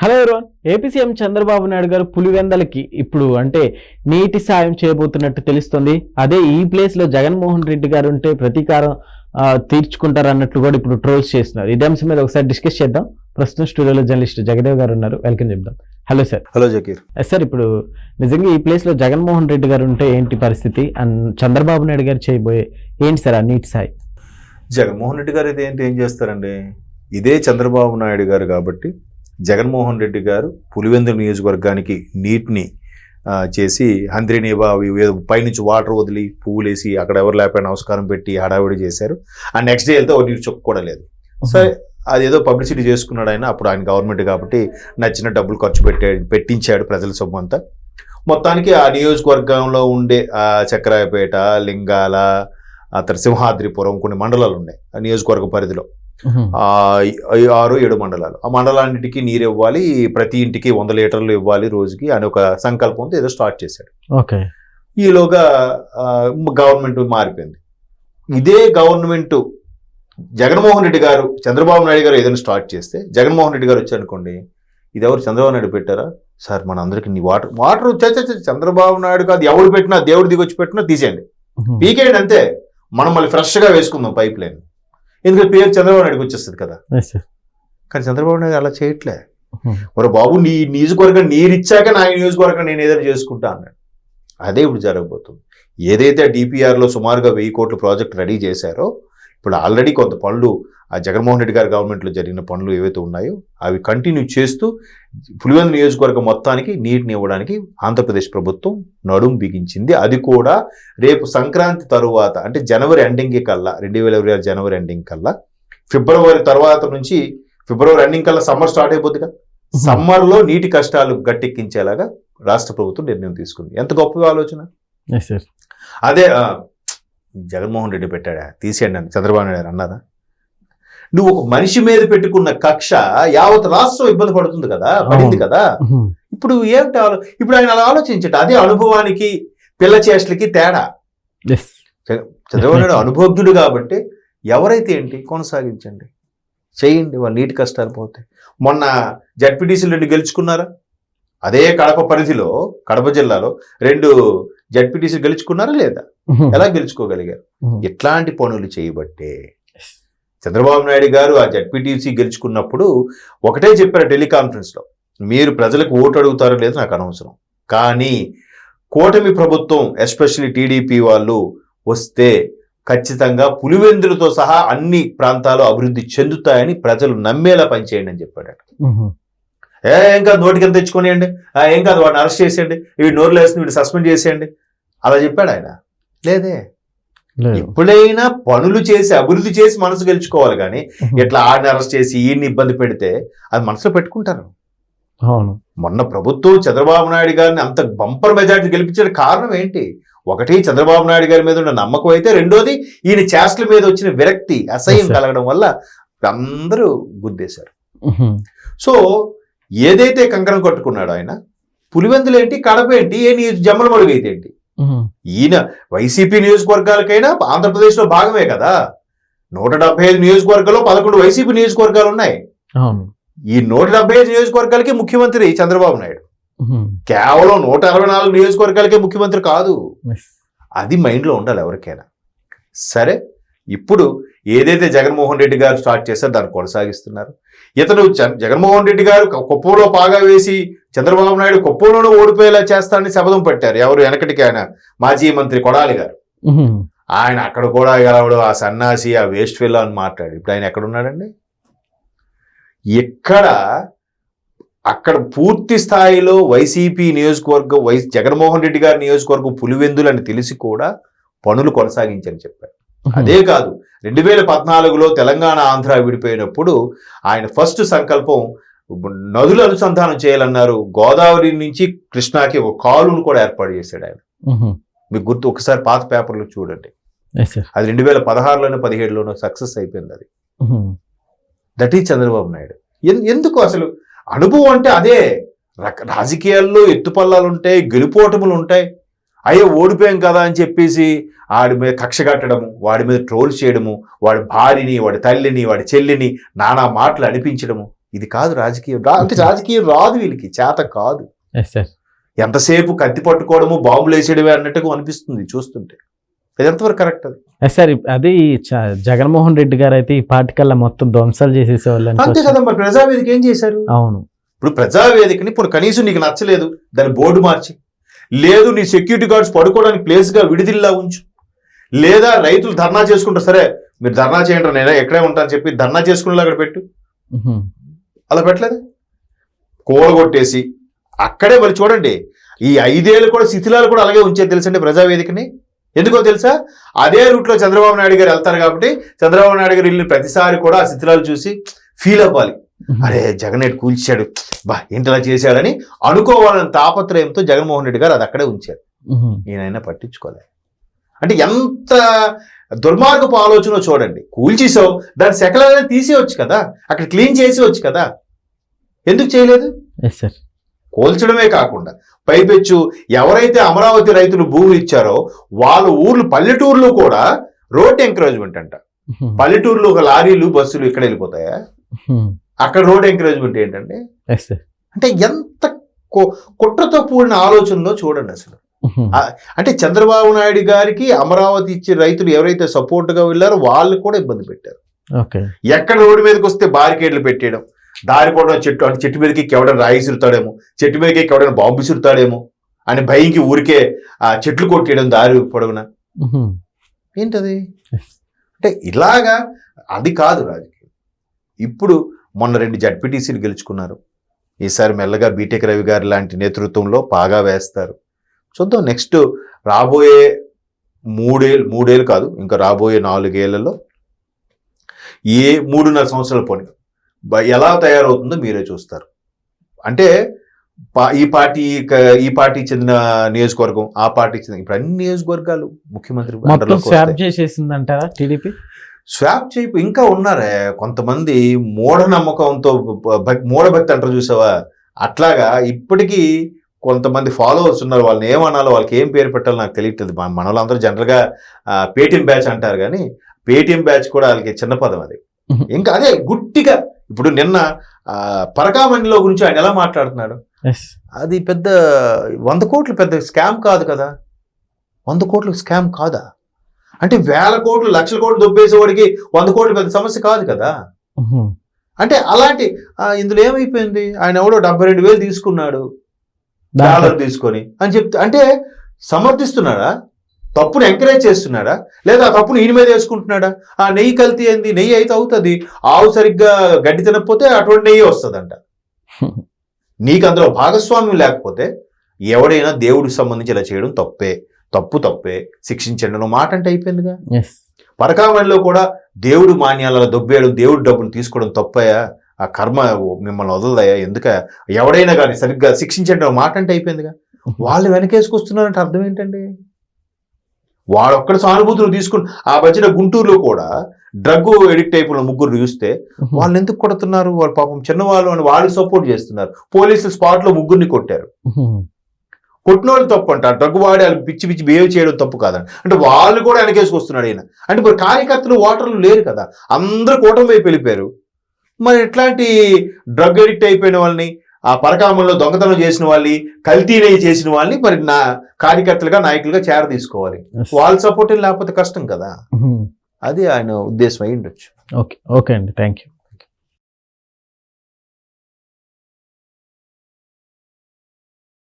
Hello everyone. AP CM Chandrababu Naidu గారు పులివెందలకి ఇప్పుడు అంటే నీటి సాయం చేయబోతున్నట్టు తెలుస్తుంది. అదే ఈ ప్లేస్ లో జగన్మోహన్ రెడ్డి గారు ఉంటే ప్రతీకారం తీర్చుకుంటారు అన్నట్లు కూడా ఇప్పుడు ట్రోల్స్ చేస్తున్నారు. ఇదే అంశం మీద ఒకసారి డిస్కస్ చేద్దాం. ప్రస్తుతం స్టూడియోలో జర్నలిస్ట్ జగదేవ్ గారు ఉన్నారు. వెల్కమ్ చెప్దాం. Hello sir. Hello Zakir. Sir, ఇప్పుడు నిజంగా ఈ ప్లేస్ లో జగన్మోహన్ రెడ్డి గారు ఉంటే ఏంటి పరిస్థితి అండ్ చంద్రబాబు నాయుడు గారు చేయబోయే ఏంటి సార్ ఆ నీటి సాయం? జగన్మోహన్ రెడ్డి గారు ఇదేంటి ఏం చేస్తారండి? ఇదే చంద్రబాబు నాయుడు గారు కాబట్టి జగన్మోహన్ రెడ్డి గారు పులివెందుల నియోజకవర్గానికి నీటిని చేసి హంద్రీనేబా పైనుంచి వాటర్ వదిలి పువ్వులేసి అక్కడ ఎవరు లేకపోయినా నమస్కారం పెట్టి హడావిడి చేశారు. ఆ నెక్స్ట్ డే వెళ్తే నీటి చొక్కు కూడా లేదు. సరే, అదేదో పబ్లిసిటీ చేసుకున్నాడు ఆయన. అప్పుడు ఆయన గవర్నమెంట్ కాబట్టి నచ్చిన డబ్బులు ఖర్చు పెట్టించాడు ప్రజల సొమ్ము అంతా. మొత్తానికి ఆ నియోజకవర్గంలో ఉండే చక్రాయపేట, లింగాల, ఆ తర్వాత సింహాద్రిపురం కొన్ని మండలాలు ఉన్నాయి ఆ నియోజకవర్గ పరిధిలో. 6-7 మండలాలు. ఆ మండలాన్నిటికీ నీరు ఇవ్వాలి, ప్రతి ఇంటికి 100 లీటర్లు ఇవ్వాలి రోజుకి అని ఒక సంకల్పంతో ఏదో స్టార్ట్ చేశాడు. ఓకే. ఈలోగా గవర్నమెంట్ మారిపోయింది. ఇదే గవర్నమెంట్ జగన్మోహన్ రెడ్డి గారు, చంద్రబాబు నాయుడు గారు ఏదైనా స్టార్ట్ చేస్తే జగన్మోహన్ రెడ్డి గారు వచ్చారనుకోండి, ఇది ఎవరు చంద్రబాబు నాయుడు పెట్టారా సార్, మన అందరికి నీ వాటర్ చంద్రబాబు నాయుడు కాదు, ఎవరు పెట్టినా దేవుడు దిగొచ్చి పెట్టినా తీసేయండి, పీకేయండి అంతే, మనం మళ్ళీ ఫ్రెష్గా వేసుకుందాం పైప్ లైన్. ఎందుకంటే పేరు చంద్రబాబు నాయుడుకి వచ్చేస్తుంది కదా. కానీ చంద్రబాబు నాయుడు అలా చేయట్లే. మరి బాబు నీ నియోజకవర్గం నీరిచ్చాక నా నియోజకవర్గం నేను ఏదైనా చేసుకుంటా అన్నాడు. అదే ఇప్పుడు జరగబోతుంది. ఏదైతే డిపిఆర్లో సుమారుగా 1000 కోట్ల ప్రాజెక్ట్ రెడీ చేశారో, ఇప్పుడు ఆల్రెడీ కొంత పనులు ఆ జగన్మోహన్ రెడ్డి గారి గవర్నమెంట్లో జరిగిన పనులు ఏవైతే ఉన్నాయో అవి కంటిన్యూ చేస్తూ పులివెందుల నియోజకవర్గం మొత్తానికి నీటిని ఇవ్వడానికి ఆంధ్రప్రదేశ్ ప్రభుత్వం నడుం బిగించింది. అది కూడా రేపు సంక్రాంతి తరువాత, అంటే జనవరి ఎండింగ్ కల్లా, 2026 జనవరి ఎండింగ్ కల్లా, ఫిబ్రవరి తర్వాత నుంచి ఫిబ్రవరి ఎండింగ్ కల్లా సమ్మర్ స్టార్ట్ అయిపోద్ది కదా, సమ్మర్లో నీటి కష్టాలు గట్టెక్కించేలాగా రాష్ట్ర ప్రభుత్వం నిర్ణయం తీసుకుంది. ఎంత గొప్ప ఆలోచన. అదే జగన్మోహన్ రెడ్డి పెట్టాడా, తీసేయండి అని చంద్రబాబు నాయుడు అన్నారా? నువ్వు ఒక మనిషి మీద పెట్టుకున్న కక్ష యావత్ రాష్ట్రం ఇబ్బంది పడుతుంది కదా, పడింది కదా. ఇప్పుడు ఏమిటి ఇప్పుడు ఆయన అలా ఆలోచించట. అదే అనుభవానికి పిల్ల చేష్టలకి తేడా. చంద్రబాబు నాయుడు అనుభవజ్ఞుడు కాబట్టి ఎవరైతే ఏంటి కొనసాగించండి, చేయండి, వాళ్ళ నీటి కష్టాలు పోతాయి. మొన్న జడ్పీటీసీలు 2 గెలుచుకున్నారా? అదే కడప పరిధిలో, కడప జిల్లాలో 2 జడ్పీటీసీలు గెలుచుకున్నారా లేదా? ఎలా గెలుచుకోగలిగారు? ఇట్లాంటి పనులు చేయబట్టే చంద్రబాబు నాయుడు గారు ఆ జడ్పీటీసీ గెలుచుకున్నప్పుడు ఒకటే చెప్పారు టెలికాన్ఫరెన్స్లో, మీరు ప్రజలకు ఓటు అడుగుతారో లేదో నాకు అనవసరం, కానీ కూటమి ప్రభుత్వం ఎస్పెషల్లీ టీడీపీ వాళ్ళు వస్తే ఖచ్చితంగా పులివెందులతో సహా అన్ని ప్రాంతాలు అభివృద్ధి చెందుతాయని ప్రజలు నమ్మేలా పనిచేయండి అని చెప్పాడు. ఏం కాదు, నోటికి ఎంత తెచ్చుకోనియండి, ఏం కాదు వాడిని అరెస్ట్ చేసేయండి, వీడు నోరులు వేసి వీడు సస్పెండ్ చేసేయండి, అలా చెప్పాడు ఆయన. లేదే, ఎప్పుడైనా పనులు చేసి అభివృద్ధి చేసి మనసు గెలుచుకోవాలి. కానీ ఇట్లా ఆడిని అరెస్ట్ చేసి ఈయన్ని ఇబ్బంది పెడితే అది మనసులో పెట్టుకుంటారు. మొన్న ప్రభుత్వం చంద్రబాబు నాయుడు గారిని అంత బంపర్ మెజార్టీ గెలిపించే కారణం ఏంటి? ఒకటి చంద్రబాబు నాయుడు గారి మీద ఉన్న నమ్మకం అయితే, రెండోది ఈయన చేష్టల మీద వచ్చిన విరక్తి, అసహ్యం కలగడం వల్ల అందరూ గుద్దేశారు. సో ఏదైతే కంకణం కట్టుకున్నాడో ఆయన, పులివెందులు ఏంటి, కడప ఏంటి, జమ్మలమడుగు అయితే ఏంటి, ఈయన వైసీపీ నియోజకవర్గాలకైనా ఆంధ్రప్రదేశ్లో భాగమే కదా. 175 నియోజకవర్గాల్లో 11 వైసీపీ నియోజకవర్గాలు ఉన్నాయి. ఈ 175 నియోజకవర్గాలకి ముఖ్యమంత్రి చంద్రబాబు నాయుడు. కేవలం 164 నియోజకవర్గాలకే ముఖ్యమంత్రి కాదు. అది మైండ్లో ఉండాలి ఎవరికైనా. సరే, ఇప్పుడు ఏదైతే జగన్మోహన్ రెడ్డి గారు స్టార్ట్ చేశారో దాన్ని కొనసాగిస్తున్నారు. ఇతను జగన్మోహన్ రెడ్డి గారు కుప్పంలో పాగా వేసి చంద్రబాబు నాయుడు కుప్పంలోనూ ఓడిపోయేలా చేస్తారని శపథం పెట్టారు. ఎవరు? వెనకటికి ఆయన మాజీ మంత్రి కొడాలి గారు. ఆయన అక్కడ కూడా గెలవడు, ఆ సన్నాసి, ఆ వేస్ట్ ఫెల్లో అని మాట్లాడు. ఇప్పుడు ఆయన ఎక్కడున్నాడండి? అక్కడ పూర్తి స్థాయిలో వైసీపీ నియోజకవర్గం, జగన్మోహన్ రెడ్డి గారి నియోజకవర్గం పులివెందులు అని తెలిసి కూడా పనులు కొనసాగించని చెప్పారు. అదే కాదు, 2014లో తెలంగాణ ఆంధ్ర విడిపోయినప్పుడు ఆయన ఫస్ట్ సంకల్పం నదుల అనుసంధానం చేయాలన్నారు. గోదావరి నుంచి కృష్ణాకి ఒక కాలువను కూడా ఏర్పాటు చేశాడు ఆయన. మీకు గుర్తు, ఒకసారి పాత పేపర్లు చూడండి. అది 2016లోనో 17లోనో సక్సెస్ అయిపోయింది. అది దట్ ఈజ్ చంద్రబాబు నాయుడు. ఎందుకు అసలు అనుభవం అంటే అదే. రాజకీయాల్లో ఎత్తుపల్లాలు ఉంటాయి, గెలుపోటములు ఉంటాయి. అయ్యో ఓడిపోయాం కదా అని చెప్పేసి వాడి మీద కక్ష కట్టడము, వాడి మీద ట్రోల్ చేయడము, వాడి భార్యని, వాడి తల్లిని, వాడి చెల్లిని నానా మాటలు అనిపించడము, ఇది కాదు రాజకీయం. అంటే రాజకీయం రాదు వీళ్ళకి, చేత కాదు. Yes sir. ఎంతసేపు కత్తి పట్టుకోవడము, బాంబులు వేసేయడమే అన్నట్టుగా అనిపిస్తుంది చూస్తుంటే. అది ఎంతవరకు కరెక్ట్? అది ఎస్ సార్. అది జగన్మోహన్ రెడ్డి గారు అయితే ఈ పార్టీకల్లా మొత్తం ధ్వంసాలు చేసేసేవాళ్ళు. అంతే కదా. మరి ప్రజావేదిక ఏం చేశారు? అవును. ఇప్పుడు ప్రజావేదికని ఇప్పుడు కనీసం నీకు నచ్చలేదు, దాని బోర్డు మార్చి, లేదు నీ సెక్యూరిటీ గార్డ్స్ పడుకోవడానికి ప్లేస్గా విడిదిల్లా ఉంచు, లేదా రైతులు ధర్నా చేసుకుంటారు, సరే మీరు ధర్నా చేయండి నేను ఎక్కడే ఉంటాను చెప్పి ధర్నా చేసుకునేలా అక్కడ పెట్టు. అలా పెట్టలేదు. కూలగొట్టేసి అక్కడే మరి చూడండి, ఈ 5 ఏళ్ళు కూడా శిథిలాలు కూడా అలాగే ఉంచేది తెలుసండి ప్రజావేదికని. ఎందుకో తెలుసా? అదే రూట్లో చంద్రబాబు నాయుడు గారు వెళ్తారు కాబట్టి చంద్రబాబు నాయుడు గారు వెళ్ళిన ప్రతిసారి కూడా ఆ శిథిలాలు చూసి ఫీల్ అవ్వాలి, అరే జగన్ రెడ్డి కూల్చాడు, బా ఏంటలా చేశాడని అనుకోవాలని తాపత్రయంతో జగన్మోహన్ రెడ్డి గారు అది అక్కడే ఉంచారు. ఈయనైనా పట్టించుకోలేదు. అంటే ఎంత దుర్మార్గపు ఆలోచన చూడండి. కూల్చేసావు, దాని శకలాలను తీసేయవచ్చు కదా, అక్కడ క్లీన్ చేసేవచ్చు కదా, ఎందుకు చేయలేదు? కూల్చడమే కాకుండా పైపెచ్చు ఎవరైతే అమరావతి రైతులు భూములు ఇచ్చారో వాళ్ళ ఊర్లు పల్లెటూర్లు కూడా రోడ్ ఎంకరేజ్మెంట్ అంట. పల్లెటూరులో ఒక లారీలు బస్సులు ఇక్కడ వెళ్ళిపోతాయా? అక్కడ రోడ్ ఎంకరేజ్మెంట్ ఏంటంటే, అంటే ఎంత కుట్రతో కూడిన ఆలోచనలో చూడండి అసలు. అంటే చంద్రబాబు నాయుడు గారికి అమరావతి ఇచ్చే రైతులు ఎవరైతే సపోర్ట్ గా వెళ్ళారో వాళ్ళు కూడా ఇబ్బంది పెట్టారు. ఎక్కడ రోడ్డు మీదకి వస్తే బారికేడ్లు పెట్టేయడం, దారి పోవడం, చెట్టు అంటే చెట్టు మీదకి ఎవడైనా రాయి విసురుతాడేమో, చెట్టు మీదకి ఎవడైనా బాంబు విసురుతాడేమో అని భయంకి ఊరికే ఆ చెట్లు కొట్టేయడం దారి పొడవున. ఏంటది? అంటే ఇలాగా అది కాదు రాజకీయం. ఇప్పుడు మొన్న 2 జడ్పీటీసీలు గెలుచుకున్నారు. ఈసారి మెల్లగా బీటెక్ రవి గారి లాంటి నేతృత్వంలో పాగా వేస్తారు. చూద్దాం నెక్స్ట్ రాబోయే 3 ఏళ్ళు కాదు, ఇంకా రాబోయే 4 ఏళ్లలో 3.5 సంవత్సరాల పోనీ ఎలా తయారవుతుందో మీరే చూస్తారు. అంటే ఈ పార్టీ చెందిన నియోజకవర్గం, ఆ పార్టీ చెందిన, ఇప్పుడు అన్ని నియోజకవర్గాలు ముఖ్యమంత్రి స్వాప్ చేసేసిందంటారా టీడీపీ? స్వాప్ చేయి ఇంకా ఉన్నారే కొంతమంది మూఢనమ్మకంతో, మూఢభక్తి అంటారు చూసావా, అట్లాగా ఇప్పటికీ కొంతమంది ఫాలోవర్స్ ఉన్నారు. వాళ్ళని ఏమనాలో, వాళ్ళకి ఏం పేరు పెట్టాలో నాకు తెలియట్లేదు. మన వాళ్ళందరూ జనరల్గా పేటీఎం బ్యాచ్ అంటారు, కానీ పేటీఎం బ్యాచ్ కూడా వాళ్ళకి చిన్న పదం అది. ఇంకా అదే గుట్టిగా ఇప్పుడు నిన్న పరకామణిలో గురించి ఆయన ఎలా మాట్లాడుతున్నాడు, అది పెద్ద 100 కోట్లు పెద్ద స్కామ్ కాదు కదా. 100 కోట్లు స్కామ్ కాదా? అంటే 1000 కోట్లు 1,00,000 కోట్లు దొబ్బేసేవాడికి 100 కోట్లు పెద్ద సమస్య కాదు కదా. అంటే అలాంటి ఇందులో ఏమైపోయింది, ఆయన ఎవడో 72,000 తీసుకున్నాడు డాలర్ తీసుకొని అని చెప్తే, అంటే సమర్థిస్తున్నాడా? తప్పును ఎంకరేజ్ చేస్తున్నాడా? లేదా ఆ తప్పును ఈయన మీద వేసుకుంటున్నాడా? ఆ నెయ్యి కల్తీ ఏంది? నెయ్యి అయితే అవుతుంది, ఆవు సరిగ్గా గడ్డి తినకపోతే అటువంటి నెయ్యి వస్తుందంట. నీకు అందులో భాగస్వామ్యం లేకపోతే ఎవడైనా దేవుడికి సంబంధించి ఇలా చేయడం తప్పే, శిక్షించండి నువ్వు మాట అంటే అయిపోయిందిగా. పరకామణిలో కూడా దేవుడు మాన్యాలలో దొబ్బేయడం, దేవుడు డబ్బులు తీసుకోవడం తప్పయా? ఆ కర్మ మిమ్మల్ని వదలదయా? ఎందుక ఎవడైనా కానీ సరిగ్గా శిక్షించండి మాట అంటే అయిపోయిందిగా. వాళ్ళు వెనకేసుకొస్తున్నారంటే అర్థం ఏంటండి? వాడొక్కడ సానుభూతులు తీసుకుని ఆ మధ్యన గుంటూరులో కూడా డ్రగ్ ఎడిక్ట్ అయిపోయిన 3 చూస్తే వాళ్ళని ఎందుకు కొడుతున్నారు? వాళ్ళు పాపం చిన్నవాళ్ళు అని వాళ్ళు సపోర్ట్ చేస్తున్నారు. పోలీసులు స్పాట్ లో 3 కొట్టారు. కొట్టిన వాళ్ళు తప్పు అంట, డ్రగ్ వాడి వాళ్ళు పిచ్చి బిహేవ్ చేయడం తప్పు కాదండి. అంటే వాళ్ళు కూడా వెనకేసుకొస్తున్నాడు ఈయన. అంటే మరి కార్యకర్తలు ఓటర్లు లేరు కదా, అందరూ కూటమి వైపు వెళ్ళిపోయారు. మరి ఇట్లాంటి డ్రగ్ ఎడిక్ట్ అయిపోయిన వాళ్ళని, ఆ పరకామంలో దొంగతనం చేసిన వాళ్ళని, కల్తీనే చేసిన వాళ్ళని మరి నా కార్యకర్తలుగా, నాయకులుగా చేర తీసుకోవాలి. వాళ్ళ సపోర్ట్ లేకపోతే కష్టం కదా. అది ఆయన ఉద్దేశం అయి ఉండొచ్చు. ఓకే అండి, థ్యాంక్ యూ.